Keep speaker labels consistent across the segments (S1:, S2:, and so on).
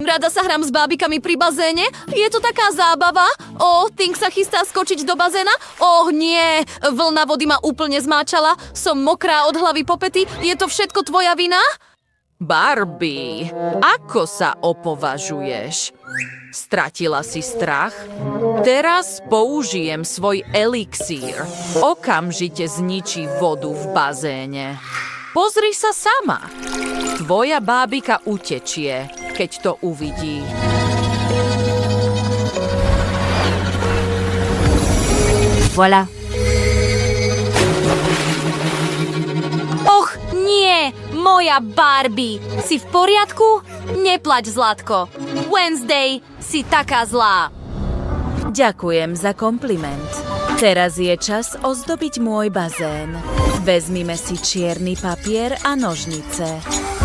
S1: Rada sa hrám s bábikami pri bazéne. Je to taká zábava. Tink sa chystá skočiť do bazéna. Nie, vlna vody ma úplne zmáčala. Som mokrá od hlavy po pety. Je to všetko tvoja vina?
S2: Barbie, ako sa opovažuješ? Stratila si strach? Teraz použijem svoj elixír. Okamžite zničí vodu v bazéne. Pozri sa sama. Tvoja bábika utečie, keď to uvidí.
S3: Voilà. Nie, moja Barbie. Si v poriadku? Neplač, Zlatko. Wednesday, si taká zlá.
S4: Ďakujem za kompliment. Teraz je čas ozdobiť môj bazén. Vezmime si čierny papier a nožnice.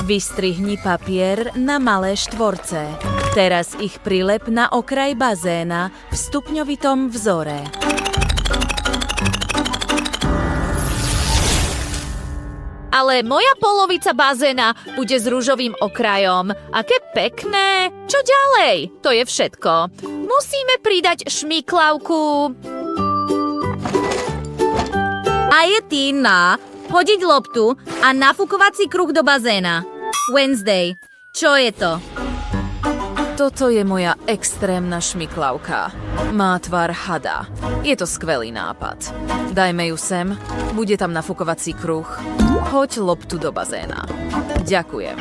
S4: Vystrihni papier na malé štvorce. Teraz ich prilep na okraj bazéna v stupňovitom vzore.
S3: Ale moja polovica bazéna bude s ružovým okrajom. Aké pekné! Čo ďalej? To je všetko. Musíme pridať šmiklavku. A je Tina. Hodiť loptu a nafúkovací kruh do bazéna. Wednesday, čo je to?
S2: Toto je moja extrémna šmiklavka. Má tvar hada. Je to skvelý nápad. Dajme ju sem. Bude tam nafúkovací kruh. Hoď loptu do bazéna. Ďakujem.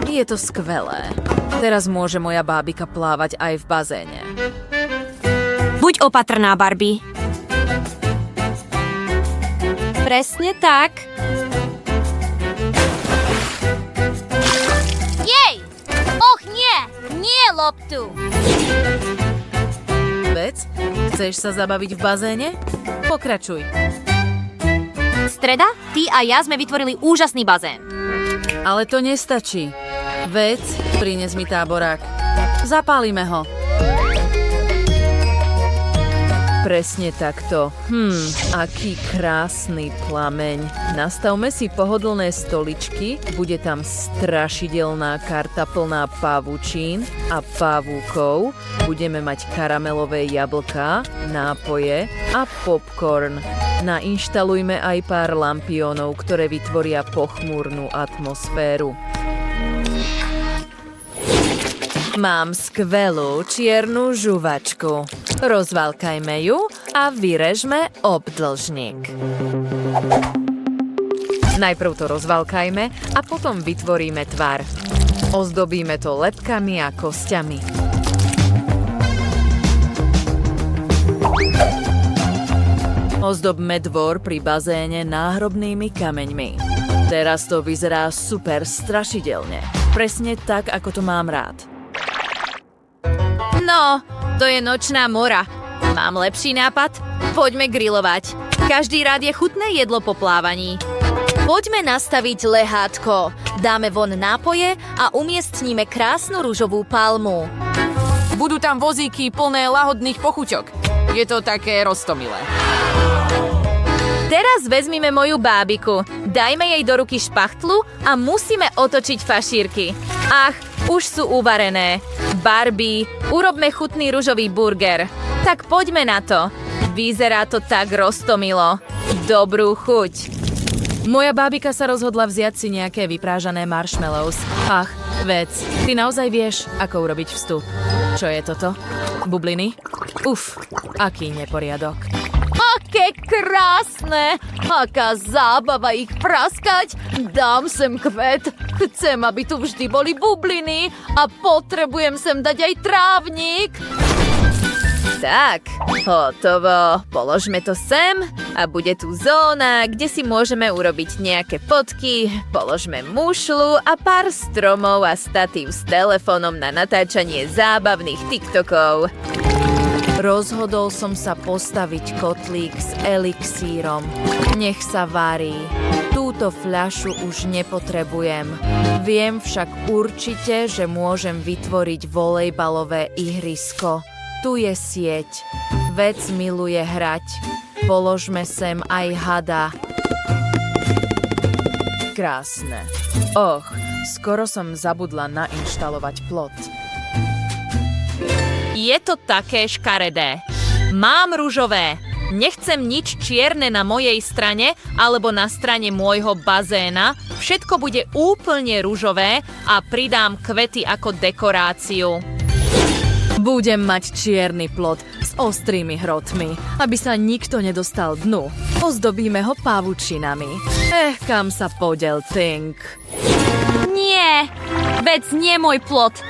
S2: Je to skvelé. Teraz môže moja bábika plávať aj v bazéne.
S3: Buď opatrná, Barbie. Presne tak. Jej! Och, nie! Nie loptu!
S4: Vec, chceš sa zabaviť v bazéne? Pokračuj.
S3: Streda, ty a ja sme vytvorili úžasný bazén.
S4: Ale to nestačí. Vec, prines mi táborák. Zapálime ho. Presne takto. Aký krásny plameň. Nastavme si pohodlné stoličky, bude tam strašidelná karta plná pavučín a pavúkov. Budeme mať karamelové jablká, nápoje a popcorn. Nainštalujme aj pár lampiónov, ktoré vytvoria pochmúrnu atmosféru. Mám skvelú čiernu žuvačku. Rozvalkajme ju a vyrežme obdĺžnik. Najprv to rozvalkajme a potom vytvoríme tvar. Ozdobíme to lebkami a kostiami. Ozdobme dvor pri bazéne náhrobnými kameňmi. Teraz to vyzerá super strašidelne. Presne tak, ako to mám rád.
S3: No, to je nočná mora. Mám lepší nápad? Poďme grilovať. Každý rád je chutné jedlo po plávaní. Poďme nastaviť lehátko. Dáme von nápoje a umiestníme krásnu ružovú palmu.
S2: Budú tam vozíky plné lahodných pochuťok. Je to také roztomilé.
S3: Teraz vezmime moju bábiku. Dajme jej do ruky špachtlu a musíme otočiť fašírky. Ach, už sú uvarené. Barbie, urobme chutný ružový burger. Tak poďme na to. Vyzerá to tak roztomilo. Dobrú chuť.
S4: Moja bábika sa rozhodla vziať si nejaké vyprážané marshmallows. Ach, vec, ty naozaj vieš, ako urobiť vstup. Čo je toto? Bubliny? Uf, aký neporiadok.
S3: Aké krásne! Aká zábava ich praskať! Dám sem kvet. Chcem, aby tu vždy boli bubliny a potrebujem sem dať aj trávnik. Tak, hotovo. Položme to sem a bude tu zóna, kde si môžeme urobiť nejaké fotky. Položme mušlu a pár stromov a statív s telefónom na natáčanie zábavných TikTokov.
S4: Rozhodol som sa postaviť kotlík s elixírom. Nech sa varí. Túto fľašu už nepotrebujem. Viem však určite, že môžem vytvoriť volejbalové ihrisko. Tu je sieť. Vec miluje hrať. Položme sem aj hada. Krásne. Och, skoro som zabudla nainštalovať plot.
S2: Je to také škaredé. Mám ružové. Nechcem nič čierne na mojej strane alebo na strane môjho bazéna. Všetko bude úplne ružové a pridám kvety ako dekoráciu.
S4: Budem mať čierny plot s ostrými hrotmi, aby sa nikto nedostal dnu. Ozdobíme ho pavučinami. Kam sa podel Tink?
S1: Nie, vec nie môj plot.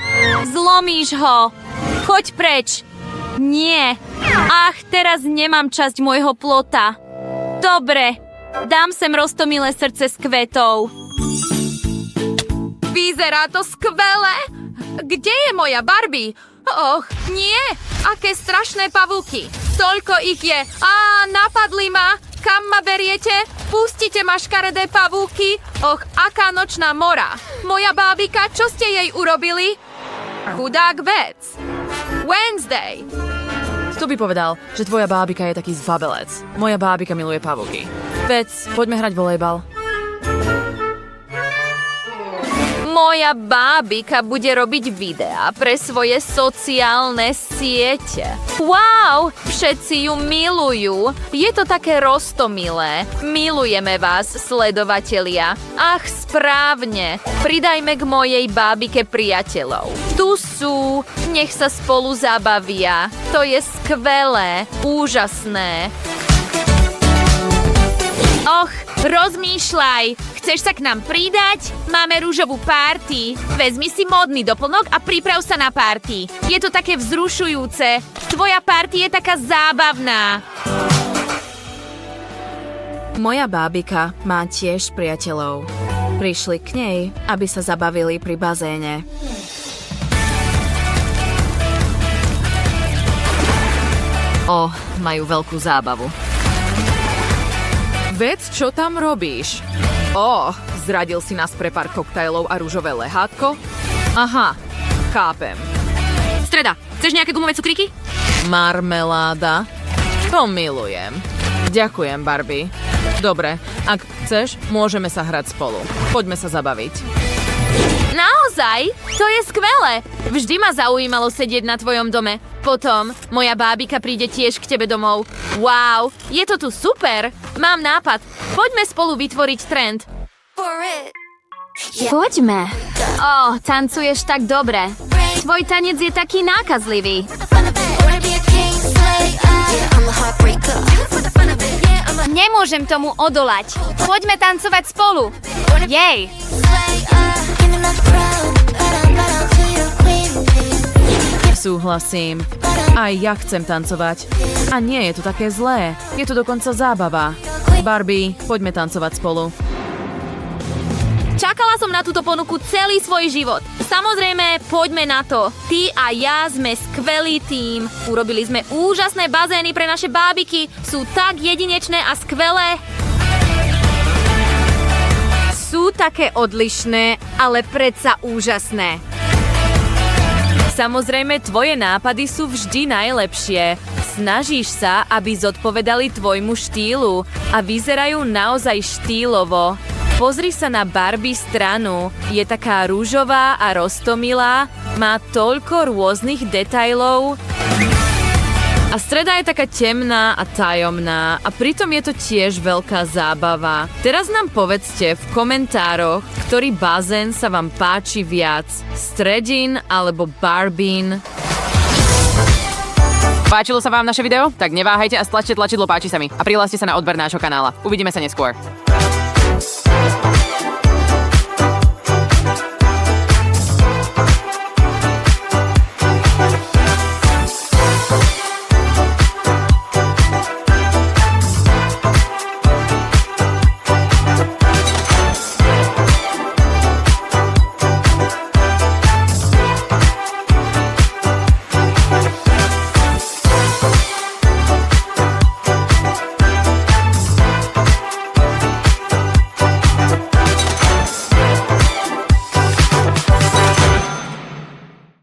S1: Zlomíš ho. Choď preč. Nie. Ach, teraz nemám časť môjho plota. Dobre, dám sem roztomilé srdce s kvetou. Vyzerá to skvele. Kde je moja Barbie? Och, nie. Aké strašné pavúky. Toľko ich je. Napadli ma. Kam ma beriete? Pustite ma, škaredé pavúky. Och, aká nočná mora. Moja bábika, čo ste jej urobili? Chudák vec. Wednesday.
S4: Kto by povedal, že tvoja bábika je taký zbabelec? Moja bábika miluje pavúky. Vec, poďme hrať volejbal.
S1: Moja bábika bude robiť videá pre svoje sociálne siete. Wow, všetci ju milujú. Je to také roztomilé. Milujeme vás, sledovatelia. Ach, správne. Pridajme k mojej bábike priateľov. Tu sú. Nech sa spolu zabavia. To je skvelé. Úžasné. Och, rozmýšľaj. Chceš sa k nám pridať? Máme rúžovú párty. Vezmi si módny doplnok a priprav sa na párty. Je to také vzrušujúce. Tvoja párty je taká zábavná.
S4: Moja bábika má tiež priateľov. Prišli k nej, aby sa zabavili pri bazéne.
S2: Majú veľkú zábavu. Vec, čo tam robíš? Zradil si nás pre pár koktajlov a rúžové lehátko? Aha, chápem.
S1: Streda, chceš nejaké gumové cukríky?
S2: Marmeláda? To milujem. Ďakujem, Barbie. Dobre, ak chceš, môžeme sa hrať spolu. Poďme sa zabaviť.
S1: Naozaj? To je skvelé. Vždy ma zaujímalo sedieť na tvojom dome. Potom moja bábika príde tiež k tebe domov. Wow, je to tu super. Mám nápad. Poďme spolu vytvoriť trend. Poďme. Tancuješ tak dobre. Tvoj tanec je taký nákazlivý. Nemôžem tomu odolať. Poďme tancovať spolu. Jej.
S4: Súhlasím. Aj ja chcem tancovať. A nie je to také zlé. Je to dokonca zábava. Barbie, poďme tancovať spolu.
S1: Čakala som na túto ponuku celý svoj život. Samozrejme, poďme na to. Ty a ja sme skvelý tím. Urobili sme úžasné bazény pre naše bábiky. Sú tak jedinečné a skvelé. Sú také odlišné, ale predsa úžasné.
S2: Samozrejme, tvoje nápady sú vždy najlepšie. Snažíš sa, aby zodpovedali tvojmu štýlu a vyzerajú naozaj štýlovo. Pozri sa na Barbie stranu. Je taká rúžová a roztomilá, má toľko rôznych detailov. A streda je taká temná a tajomná a pritom je to tiež veľká zábava. Teraz nám povedzte v komentároch, ktorý bazén sa vám páči viac. Stredin alebo Barbín.
S5: Páčilo sa vám naše video? Tak neváhajte a stlačte tlačidlo páči sa mi a prihláste sa na odber nášho kanála. Uvidíme sa neskôr.